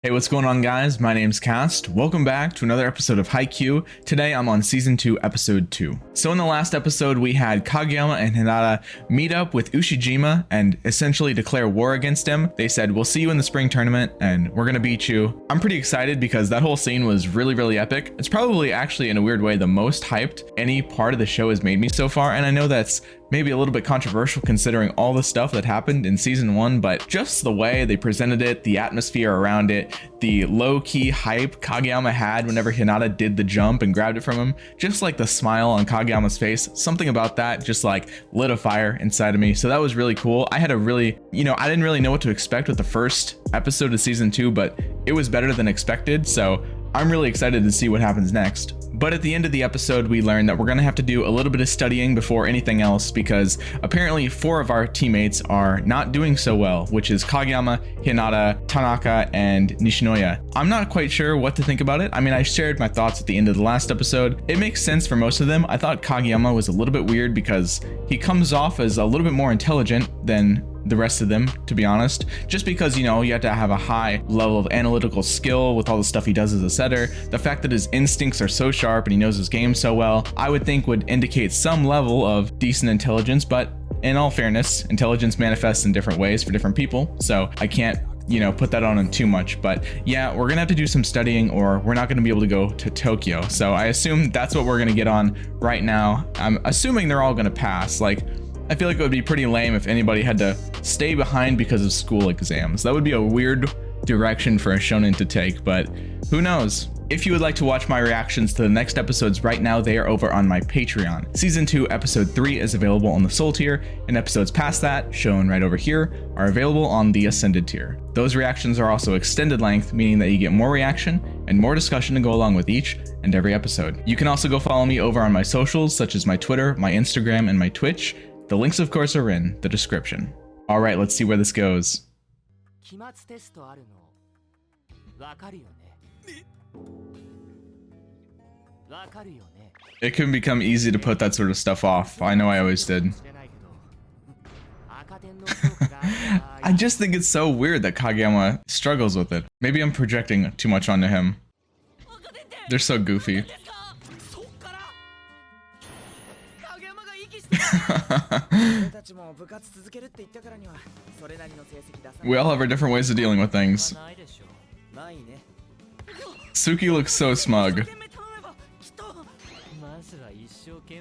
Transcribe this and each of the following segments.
Hey, what's going on, guys? My name's Cast. Welcome back to another episode of Haikyuu. Today I'm on Season 2, Episode 2. So in the last episode, we had Kageyama and Hinata meet up with Ushijima and essentially declare war against him. They said, we'll see you in the spring tournament and we're gonna beat you. I'm pretty excited because that whole scene was really epic. It's probably actually, in a weird way, the most hyped any part of the show has made me so far, and I know that's maybe a little bit controversial considering all the stuff that happened in season 1, but just the way they presented it, the atmosphere around it, the low-key hype Kageyama had whenever Hinata did the jump and grabbed it from him, just like the smile on Kageyama's face, something about that just like lit a fire inside of me. So that was really cool. I had a really, I didn't really know what to expect with the first episode of season 2, but it was better than expected. So I'm really excited to see what happens next. But at the end of the episode, we learned that we're going to have to do a little bit of studying before anything else, because apparently 4 of our teammates are not doing so well, which is Kageyama, Hinata, Tanaka, and Nishinoya. I'm not quite sure what to think about it. I mean, I shared my thoughts at the end of the last episode. It makes sense for most of them. I thought Kageyama was a little bit weird because he comes off as a little bit more intelligent than the rest of them, to be honest, just because you have to have a high level of analytical skill with all the stuff he does as a setter. The fact that his instincts are so sharp and he knows his game so well, I would think would indicate some level of decent intelligence, but in all fairness, intelligence manifests in different ways for different people, so I can't put that on him too much. But yeah, we're gonna have to do some studying or we're not gonna be able to go to Tokyo. So I assume that's what we're gonna get on right now. I'm assuming they're all gonna pass. Like, I feel like it would be pretty lame if anybody had to stay behind because of school exams. That would be a weird direction for a shonen to take, but who knows? If you would like to watch my reactions to the next episodes right now, they are over on my Patreon. Season 2, Episode 3 is available on the Soul tier, and episodes past that, shown right over here, are available on the Ascended tier. Those reactions are also extended length, meaning that you get more reaction and more discussion to go along with each and every episode. You can also go follow me over on my socials, such as my Twitter, my Instagram, and my Twitch. The links, of course, are in the description. All right, let's see where this goes. It can become easy to put that sort of stuff off. I know I always did. I just think it's so weird that Kageyama struggles with it. Maybe I'm projecting too much onto him. They're so goofy. We all have our different ways of dealing with things. Suki looks so smug.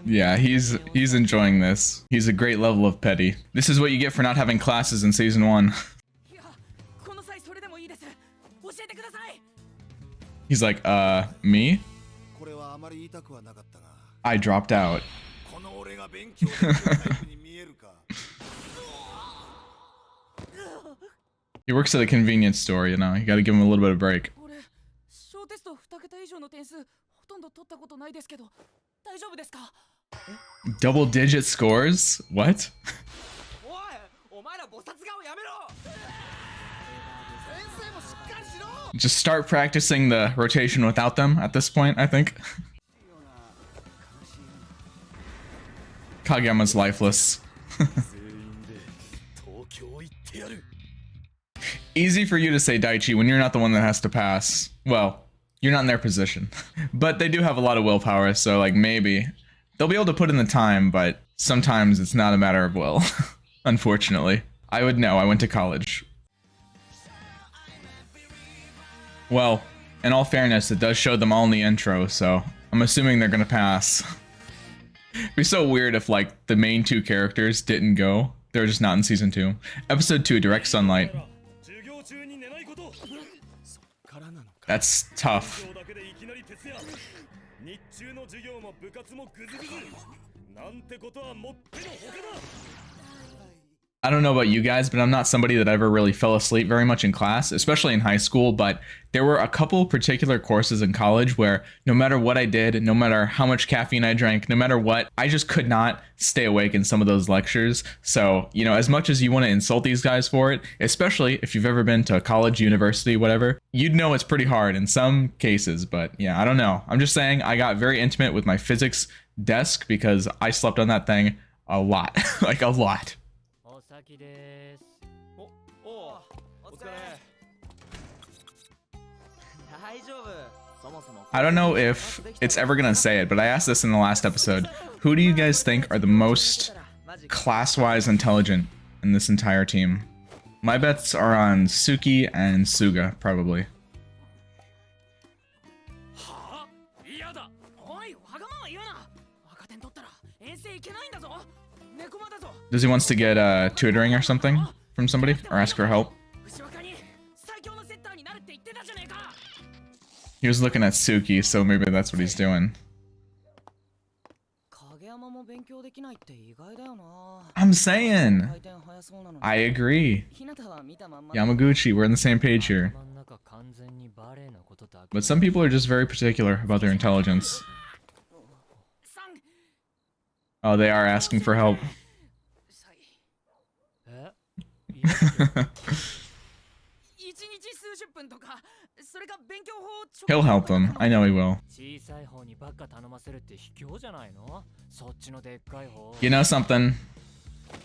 Yeah, he's enjoying this. He's a great level of petty. This is what you get for not having classes in season 1. He's like, me? I dropped out. He works at a convenience store, you gotta give him a little bit of break. Double-digit scores? What? Just start practicing the rotation without them at this point, I think. Kageyama's lifeless. Easy for you to say, Daichi, when you're not the one that has to pass. Well, you're not in their position. But they do have a lot of willpower, so like maybe they'll be able to put in the time, but sometimes it's not a matter of will. Unfortunately. I would know, I went to college. Well, in all fairness, it does show them all in the intro, so I'm assuming they're gonna pass. It'd be so weird if like the main 2 characters didn't go. They're just not in season 2. Episode 2, Direct Sunlight. That's tough. I don't know about you guys, but I'm not somebody that ever really fell asleep very much in class, especially in high school, but there were a couple particular courses in college where no matter what I did, no matter how much caffeine I drank, no matter what, I just could not stay awake in some of those lectures. So, as much as you want to insult these guys for it, especially if you've ever been to a college, university, whatever, you'd know it's pretty hard in some cases, but yeah, I don't know. I'm just saying I got very intimate with my physics desk because I slept on that thing a lot, like a lot. I don't know if it's ever gonna say it, but I asked this in the last episode. Who do you guys think are the most class-wise intelligent in this entire team? My bets are on Suki and Suga, probably. Does he wants to get tutoring or something from somebody? Or ask for help? He was looking at Suki, so maybe that's what he's doing. I'm saying! I agree. Yamaguchi, we're on the same page here. But some people are just very particular about their intelligence. Oh, they are asking for help. He'll help them. I know he will. You know something?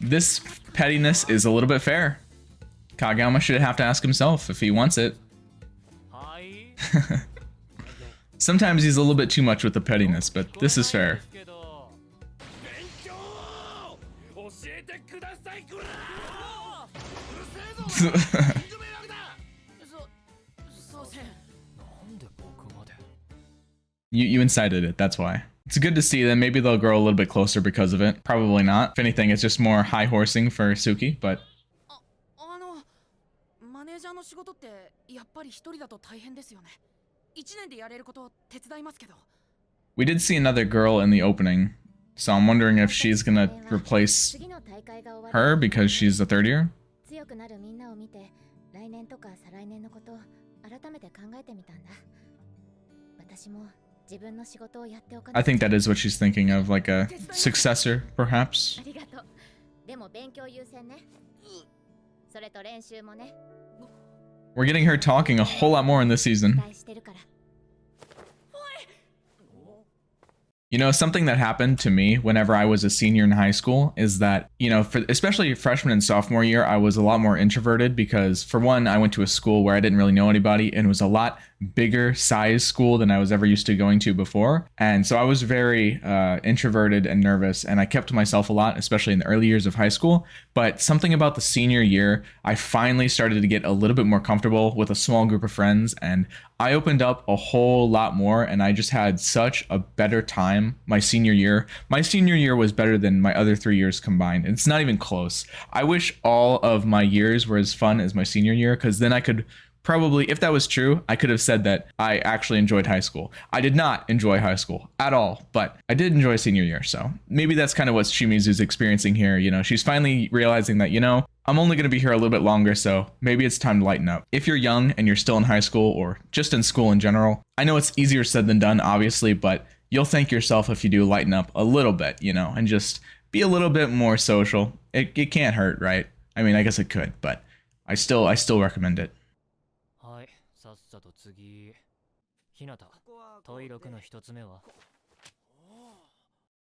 This pettiness is a little bit fair. Kageyama should have to ask himself if he wants it. Sometimes he's a little bit too much with the pettiness, but this is fair. You incited it, that's why. It's good to see them. Maybe they'll grow a little bit closer because of it. Probably not. If anything, it's just more high horsing for Suki, but... We did see another girl in the opening, so I'm wondering if she's gonna replace her because she's a third year. I think that is what she's thinking of, like a successor, perhaps. We're getting her talking a whole lot more in this season. You know, something that happened to me whenever I was a senior in high school is that, you know, especially freshman and sophomore year, I was a lot more introverted because, for one, I went to a school where I didn't really know anybody and it was a lot bigger size school than I was ever used to going to before. And so I was very introverted and nervous, and I kept to myself a lot, especially in the early years of high school. But something about the senior year, I finally started to get a little bit more comfortable with a small group of friends, and I opened up a whole lot more, and I just had such a better time my senior year. My senior year was better than my other 3 years combined. It's not even close. I wish all of my years were as fun as my senior year, because then I could probably, if that was true, I could have said that I actually enjoyed high school. I did not enjoy high school at all, but I did enjoy senior year, so maybe that's kind of what Shimizu's experiencing here. You know, she's finally realizing that, you know, I'm only going to be here a little bit longer, so maybe it's time to lighten up. If you're young and you're still in high school or just in school in general, I know it's easier said than done, obviously, but you'll thank yourself if you do lighten up a little bit, you know, and just be a little bit more social. It can't hurt, right? I mean, I guess it could, but I still recommend it.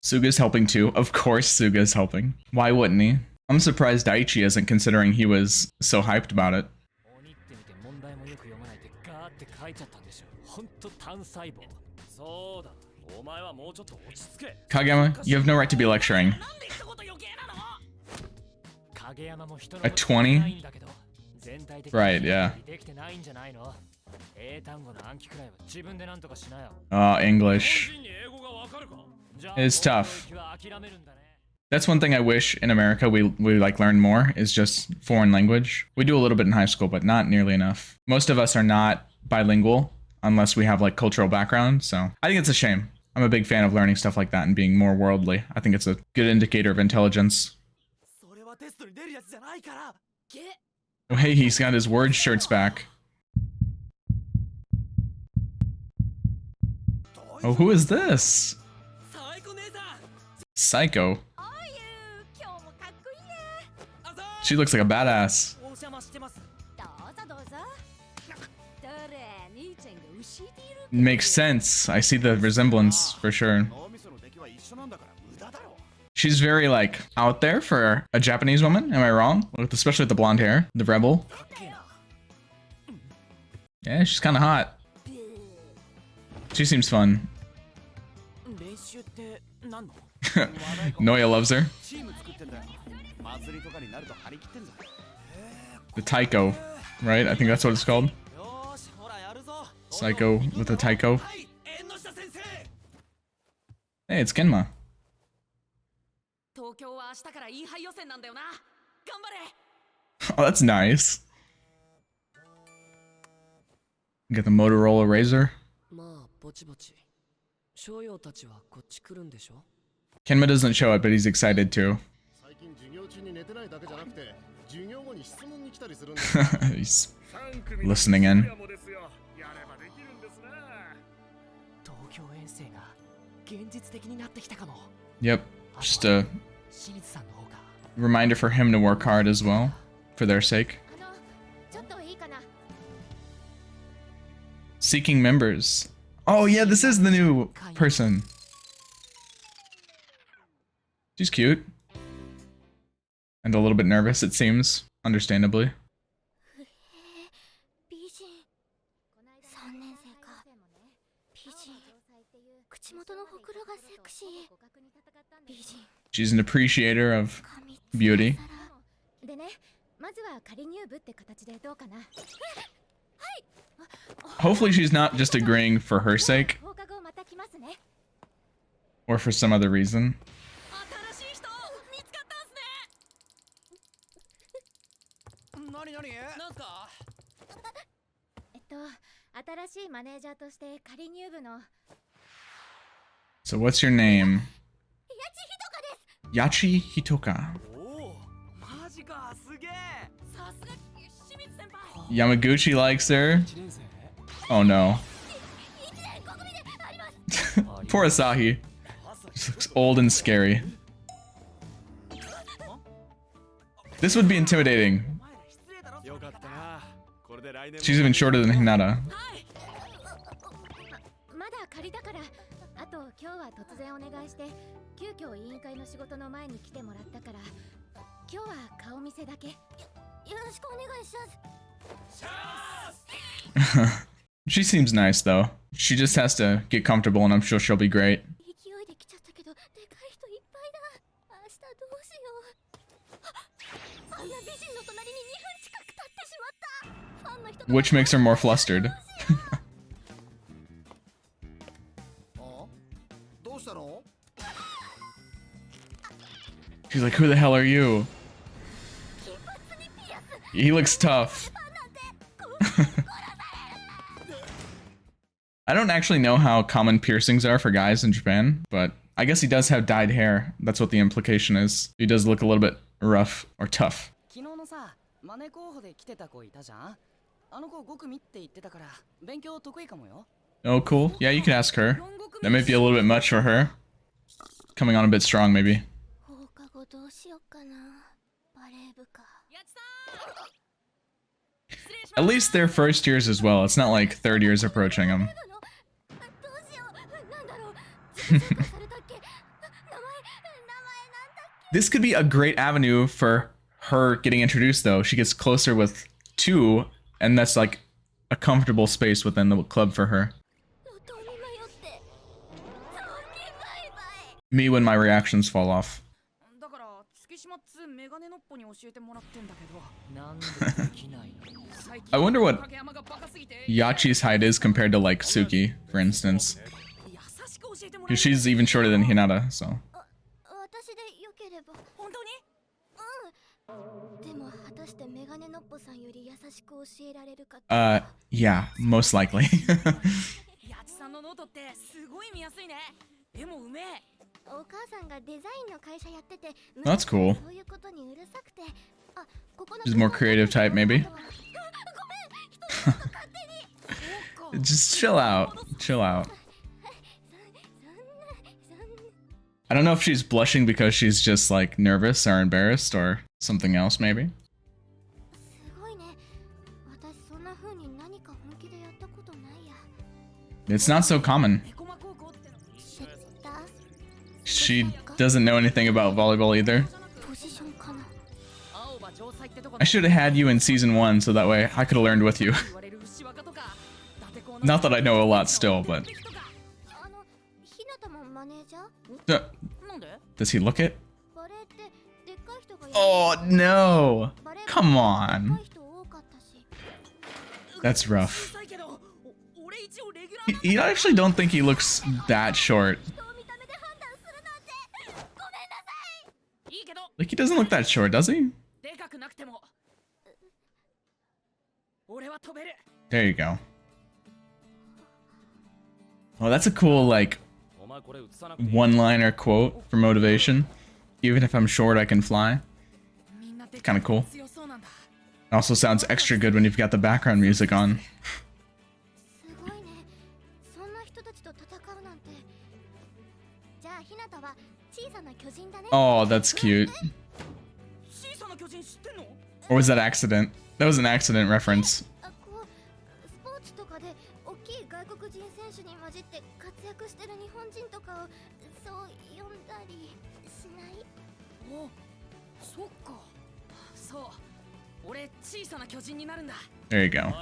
Suga's helping too. Of course Suga's helping. Why wouldn't he? I'm surprised Daichi isn't, considering he was so hyped about it. Kageyama, you have no right to be lecturing. A 20? Right, yeah. English. It's tough. That's one thing I wish in America we like learn more, is just foreign language. We do a little bit in high school, but not nearly enough. Most of us are not bilingual unless we have like cultural background, so I think it's a shame. I'm a big fan of learning stuff like that and being more worldly. I think it's a good indicator of intelligence. Oh, hey, he's got his word shirts back. Oh, who is this? Psycho. She looks like a badass. Makes sense. I see the resemblance for sure. She's very, like, out there for a Japanese woman. Am I wrong? Especially with the blonde hair. The rebel. Yeah, she's kind of hot. She seems fun. Noya loves her. The taiko, right? I think that's what it's called. Psycho with a taiko. Hey, it's Kenma. Oh, that's nice. Get the Motorola Razr. Kenma doesn't show it, but he's excited too. He's listening in. Yep, just a reminder for him to work hard as well, for their sake. Seeking members. Oh yeah, this is the new person. She's cute. And a little bit nervous, it seems, understandably. She's an appreciator of beauty. Hopefully she's not just agreeing for her sake. Or for some other reason. So what's your name? Yachi Hitoka. Yamaguchi likes her. Oh no. Poor Asahi. She looks old and scary. This would be intimidating. She's even shorter than Hinata. She seems nice though. She just has to get comfortable and I'm sure she'll be great. Which makes her more flustered. She's like, who the hell are you? He looks tough. I don't actually know how common piercings are for guys in Japan, but I guess he does have dyed hair. That's what the implication is. He does look a little bit rough or tough. Oh, cool. Yeah, you can ask her. That might be a little bit much for her. Coming on a bit strong, maybe. At least they're first years as well. It's not like third years approaching them. This could be a great avenue for her getting introduced, though. She gets closer with 2, and that's like a comfortable space within the club for her. Me when my reactions fall off. I wonder what Yachi's height is compared to like Suki, for instance. Because she's even shorter than Hinata, so. Yeah, most likely. That's cool. She's a more creative type, maybe. Just chill out. Chill out. I don't know if she's blushing because she's just like nervous or embarrassed or something else, maybe. It's not so common. She doesn't know anything about volleyball either. I should have had you in season 1 so that way I could have learned with you. Not that I know a lot still, but Uh, Does he look it? Oh no! Come on. That's rough. You actually don't think he looks that short. Like, he doesn't look that short, does he? There you go. Oh, that's a cool, like, one-liner quote for motivation. Even if I'm short, I can fly. It's kind of cool. It also sounds extra good when you've got the background music on. Oh, that's cute. Or was that accident? That was an accident reference. There you go.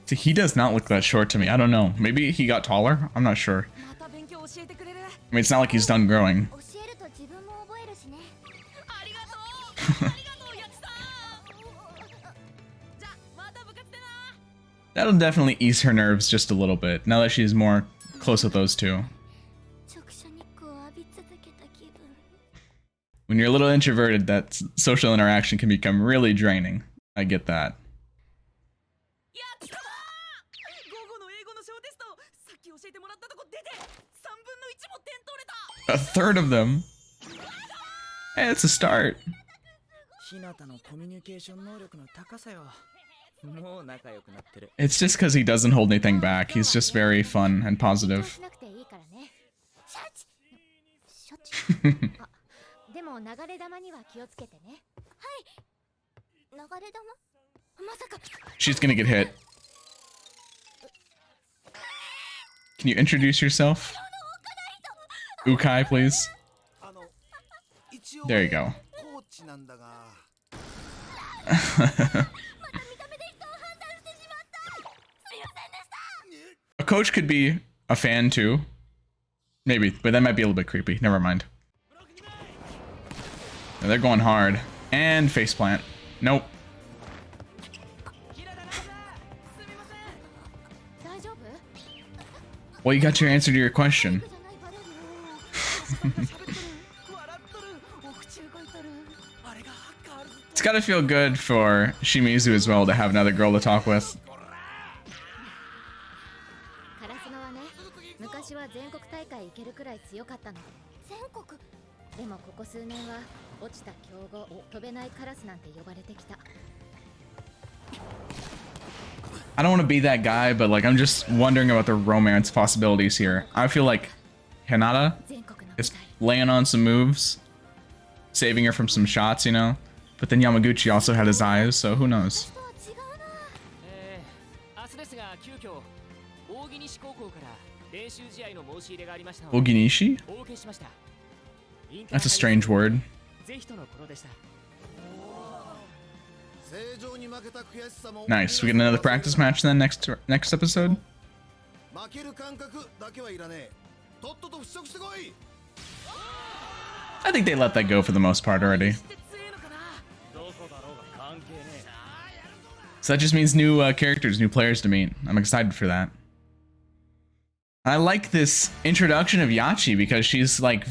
See, he does not look that short to me. I don't know. Maybe he got taller? I'm not sure. I mean, it's not like he's done growing. That'll definitely ease her nerves just a little bit, now that she's more close with those two. When you're a little introverted, that social interaction can become really draining. I get that. A third of them? Hey, it's a start. It's just because he doesn't hold anything back. He's just very fun and positive. She's gonna get hit. Can you introduce yourself? Ukai, please. There you go. A coach could be a fan too. Maybe, but that might be a little bit creepy. Never mind. They're going hard. And faceplant. Nope. Well, you got your answer to your question. It's gotta feel good for Shimizu as well to have another girl to talk with. I don't want to be that guy, but like I'm just wondering about the romance possibilities here. I feel like Hinata is laying on some moves, saving her from some shots, you know? But then Yamaguchi also had his eyes, so who knows? Oginishi? That's a strange word. Nice. We get another practice match then next episode. I think they let that go for the most part already. So that just means new characters, new players to meet. I'm excited for that. I like this introduction of Yachi because she's like a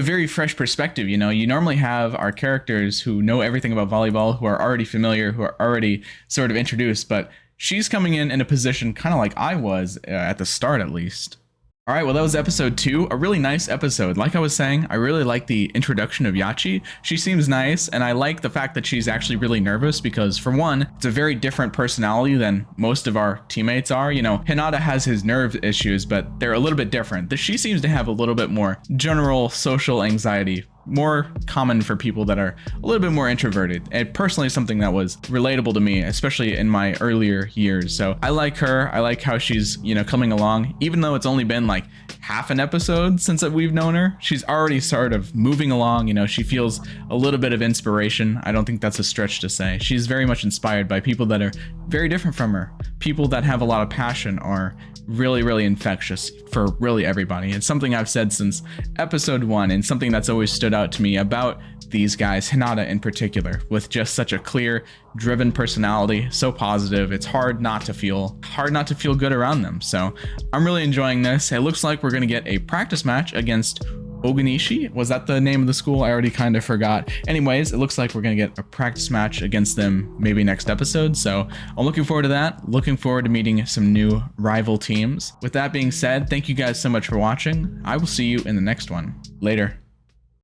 very fresh perspective, you know? You normally have our characters who know everything about volleyball, who are already familiar, who are already sort of introduced, but she's coming in a position kind of like I was at the start at least. All right, well, that was episode 2, a really nice episode. Like I was saying, I really like the introduction of Yachi. She seems nice, and I like the fact that she's actually really nervous because, for one, it's a very different personality than most of our teammates are. You know, Hinata has his nerve issues, but they're a little bit different. She seems to have a little bit more general social anxiety more common for people that are a little bit more introverted. And personally, something that was relatable to me, especially in my earlier years. So I like her. I like how she's, coming along, even though it's only been like half an episode since we've known her. She's already sort of moving along. She feels a little bit of inspiration. I don't think that's a stretch to say. She's very much inspired by people that are very different from her. People that have a lot of passion are really, really infectious for really everybody. It's something I've said since episode 1, and something that's always stood out to me about these guys, Hinata in particular, with just such a clear, driven personality, so positive. It's hard not to feel good around them. So I'm really enjoying this. It looks like we're going to get a practice match against Oganishi. Was that the name of the school? I already kind of forgot. Anyways, it looks like we're going to get a practice match against them maybe next episode. So I'm looking forward to that. Looking forward to meeting some new rival teams. With that being said, thank you guys so much for watching. I will see you in the next one. Later.